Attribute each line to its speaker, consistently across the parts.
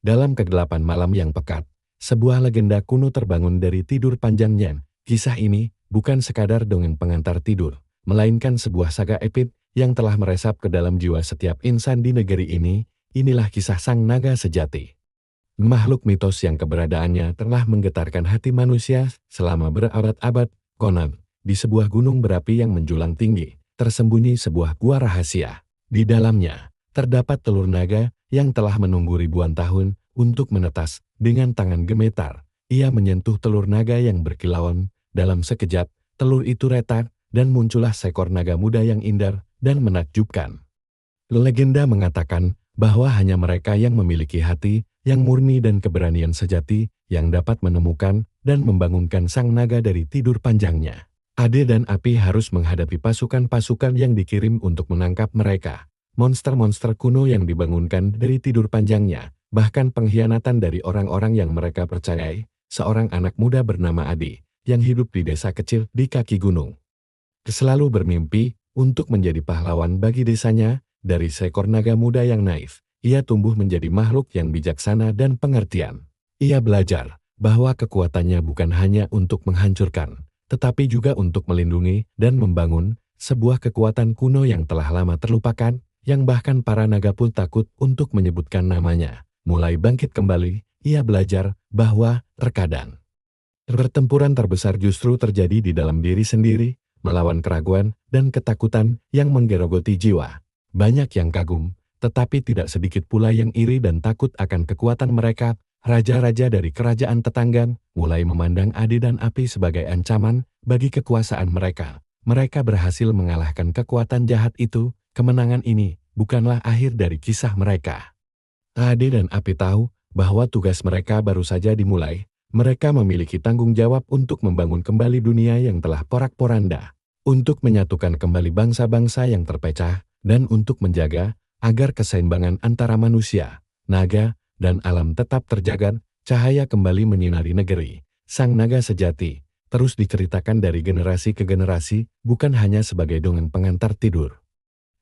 Speaker 1: Dalam kegelapan malam yang pekat, sebuah legenda kuno terbangun dari tidur panjangnya. Kisah ini bukan sekadar dongeng pengantar tidur, melainkan sebuah saga epik yang telah meresap ke dalam jiwa setiap insan di negeri ini. Inilah kisah sang naga sejati. Makhluk mitos yang keberadaannya telah menggetarkan hati manusia selama berabad-abad. Konon, di sebuah gunung berapi yang menjulang tinggi, tersembunyi sebuah gua rahasia. Di dalamnya, terdapat telur naga yang telah menunggu ribuan tahun untuk menetas. Dengan tangan gemetar, ia menyentuh telur naga yang berkilauan. Dalam sekejap, telur itu retak, dan muncullah seekor naga muda yang indah dan menakjubkan. Legenda mengatakan bahwa hanya mereka yang memiliki hati yang murni dan keberanian sejati yang dapat menemukan dan membangunkan sang naga dari tidur panjangnya. Ade dan Api harus menghadapi pasukan-pasukan yang dikirim untuk menangkap mereka. Monster-monster kuno yang dibangunkan dari tidur panjangnya, bahkan pengkhianatan dari orang-orang yang mereka percayai. Seorang anak muda bernama Adi, yang hidup di desa kecil di kaki gunung, selalu bermimpi untuk menjadi pahlawan bagi desanya. Dari seekor naga muda yang naif, ia tumbuh menjadi makhluk yang bijaksana dan pengertian. Ia belajar bahwa kekuatannya bukan hanya untuk menghancurkan, tetapi juga untuk melindungi dan membangun sebuah kekuatan kuno yang telah lama terlupakan, yang bahkan para naga pun takut untuk menyebutkan namanya. Mulai bangkit kembali, ia belajar bahwa terkadang pertempuran terbesar justru terjadi di dalam diri sendiri, melawan keraguan dan ketakutan yang menggerogoti jiwa. Banyak yang kagum, tetapi tidak sedikit pula yang iri dan takut akan kekuatan mereka. Raja-raja dari kerajaan tetangga mulai memandang Adi dan Api sebagai ancaman bagi kekuasaan mereka. Mereka berhasil mengalahkan kekuatan jahat itu. Kemenangan ini bukanlah akhir dari kisah mereka. Adi dan Api tahu bahwa tugas mereka baru saja dimulai. Mereka memiliki tanggung jawab untuk membangun kembali dunia yang telah porak-poranda, untuk menyatukan kembali bangsa-bangsa yang terpecah, dan untuk menjaga agar keseimbangan antara manusia, naga, dan alam tetap terjaga. Cahaya kembali menyinari negeri. Sang naga sejati terus diceritakan dari generasi ke generasi, bukan hanya sebagai dongeng pengantar tidur,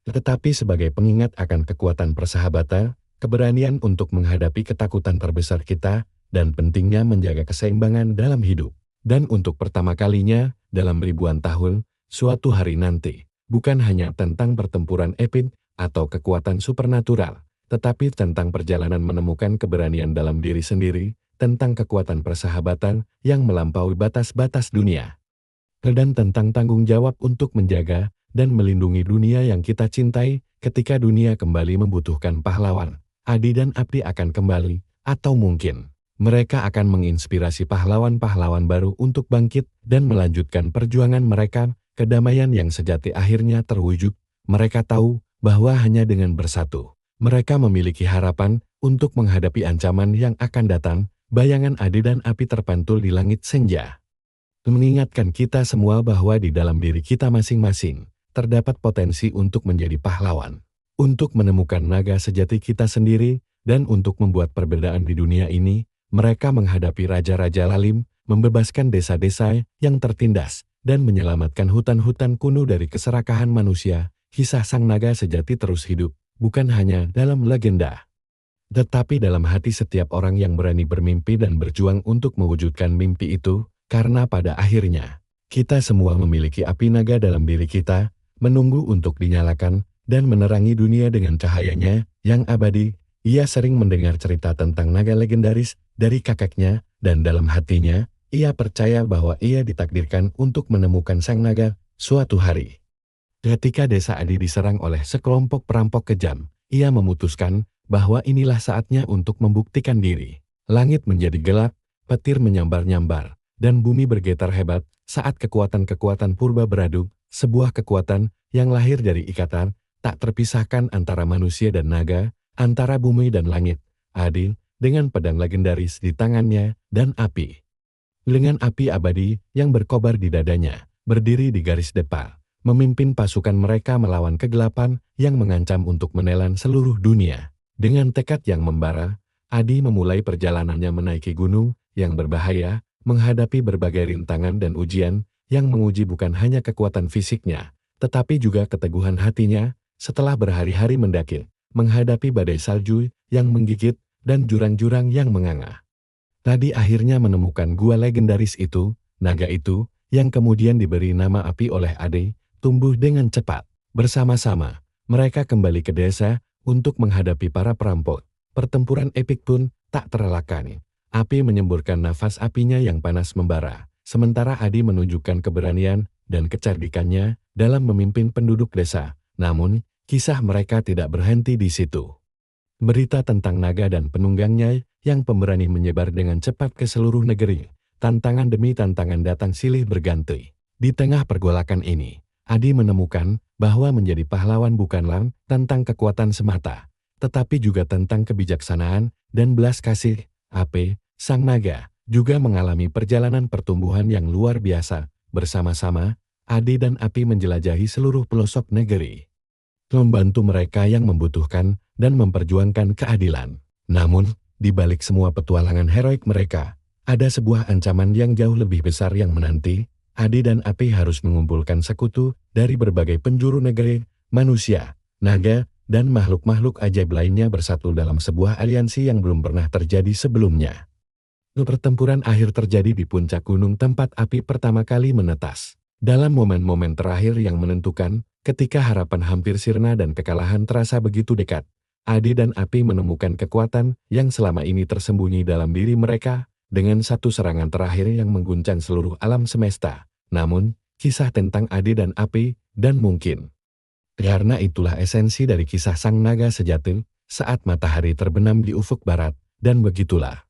Speaker 1: tetapi sebagai pengingat akan kekuatan persahabatan, keberanian untuk menghadapi ketakutan terbesar kita, dan pentingnya menjaga keseimbangan dalam hidup. Dan untuk pertama kalinya dalam ribuan tahun, suatu hari nanti, bukan hanya tentang pertempuran epik atau kekuatan supernatural, tetapi tentang perjalanan menemukan keberanian dalam diri sendiri, tentang kekuatan persahabatan yang melampaui batas-batas dunia, dan tentang tanggung jawab untuk menjaga dan melindungi dunia yang kita cintai. Ketika dunia kembali membutuhkan pahlawan, Adi dan Api akan kembali, atau mungkin mereka akan menginspirasi pahlawan-pahlawan baru untuk bangkit dan melanjutkan perjuangan mereka. Kedamaian yang sejati akhirnya terwujud. Mereka tahu bahwa hanya dengan bersatu, mereka memiliki harapan untuk menghadapi ancaman yang akan datang. Bayangan Adi dan Api terpantul di langit senja, mengingatkan kita semua bahwa di dalam diri kita masing-masing terdapat potensi untuk menjadi pahlawan, untuk menemukan naga sejati kita sendiri, dan untuk membuat perbedaan di dunia ini. Mereka menghadapi raja-raja lalim, membebaskan desa-desa yang tertindas, dan menyelamatkan hutan-hutan kuno dari keserakahan manusia. Kisah sang naga sejati terus hidup, bukan hanya dalam legenda, tetapi dalam hati setiap orang yang berani bermimpi dan berjuang untuk mewujudkan mimpi itu. Karena pada akhirnya, kita semua memiliki api naga dalam diri kita, menunggu untuk dinyalakan dan menerangi dunia dengan cahayanya yang abadi. Ia sering mendengar cerita tentang naga legendaris dari kakeknya, dan dalam hatinya, ia percaya bahwa ia ditakdirkan untuk menemukan sang naga suatu hari. Ketika desa Adi diserang oleh sekelompok perampok kejam, ia memutuskan bahwa inilah saatnya untuk membuktikan diri. Langit menjadi gelap, petir menyambar-nyambar, dan bumi bergetar hebat saat kekuatan-kekuatan purba beradu, sebuah kekuatan yang lahir dari ikatan tak terpisahkan antara manusia dan naga, antara bumi dan langit. Adi, dengan pedang legendaris di tangannya, dan Api dengan api abadi yang berkobar di dadanya, berdiri di garis depan, memimpin pasukan mereka melawan kegelapan yang mengancam untuk menelan seluruh dunia. Dengan tekad yang membara, Adi memulai perjalanannya menaiki gunung yang berbahaya, menghadapi berbagai rintangan dan ujian yang menguji bukan hanya kekuatan fisiknya, tetapi juga keteguhan hatinya. Setelah berhari-hari mendaki, menghadapi badai salju yang menggigit, dan jurang-jurang yang menganga. Adi akhirnya menemukan gua legendaris itu, naga itu, yang kemudian diberi nama Api oleh Adi, tumbuh dengan cepat. Bersama-sama, mereka kembali ke desa untuk menghadapi para perampok. Pertempuran epik pun tak terelakkan. Api menyemburkan nafas apinya yang panas membara, sementara Adi menunjukkan keberanian dan kecerdikannya dalam memimpin penduduk desa. Namun, kisah mereka tidak berhenti di situ. Berita tentang naga dan penunggangnya yang pemberani menyebar dengan cepat ke seluruh negeri. Tantangan demi tantangan datang silih berganti. Di tengah pergolakan ini, Adi menemukan bahwa menjadi pahlawan bukanlah tentang kekuatan semata, tetapi juga tentang kebijaksanaan dan belas kasih. Ape, sang naga, juga mengalami perjalanan pertumbuhan yang luar biasa. Bersama-sama, Adi dan Api menjelajahi seluruh pelosok negeri, membantu mereka yang membutuhkan dan memperjuangkan keadilan. Namun, di balik semua petualangan heroik mereka, ada sebuah ancaman yang jauh lebih besar yang menanti. Adi dan Api harus mengumpulkan sekutu dari berbagai penjuru negeri, manusia, naga, dan makhluk-makhluk ajaib lainnya bersatu dalam sebuah aliansi yang belum pernah terjadi sebelumnya. Pertempuran akhir terjadi di puncak gunung tempat Api pertama kali menetas. Dalam momen-momen terakhir yang menentukan, ketika harapan hampir sirna dan kekalahan terasa begitu dekat, Adi dan Api menemukan kekuatan yang selama ini tersembunyi dalam diri mereka, dengan satu serangan terakhir yang mengguncang seluruh alam semesta. Namun, kisah tentang Adi dan Api, dan mungkin karena itulah esensi dari kisah sang naga sejati, saat matahari terbenam di ufuk barat, dan begitulah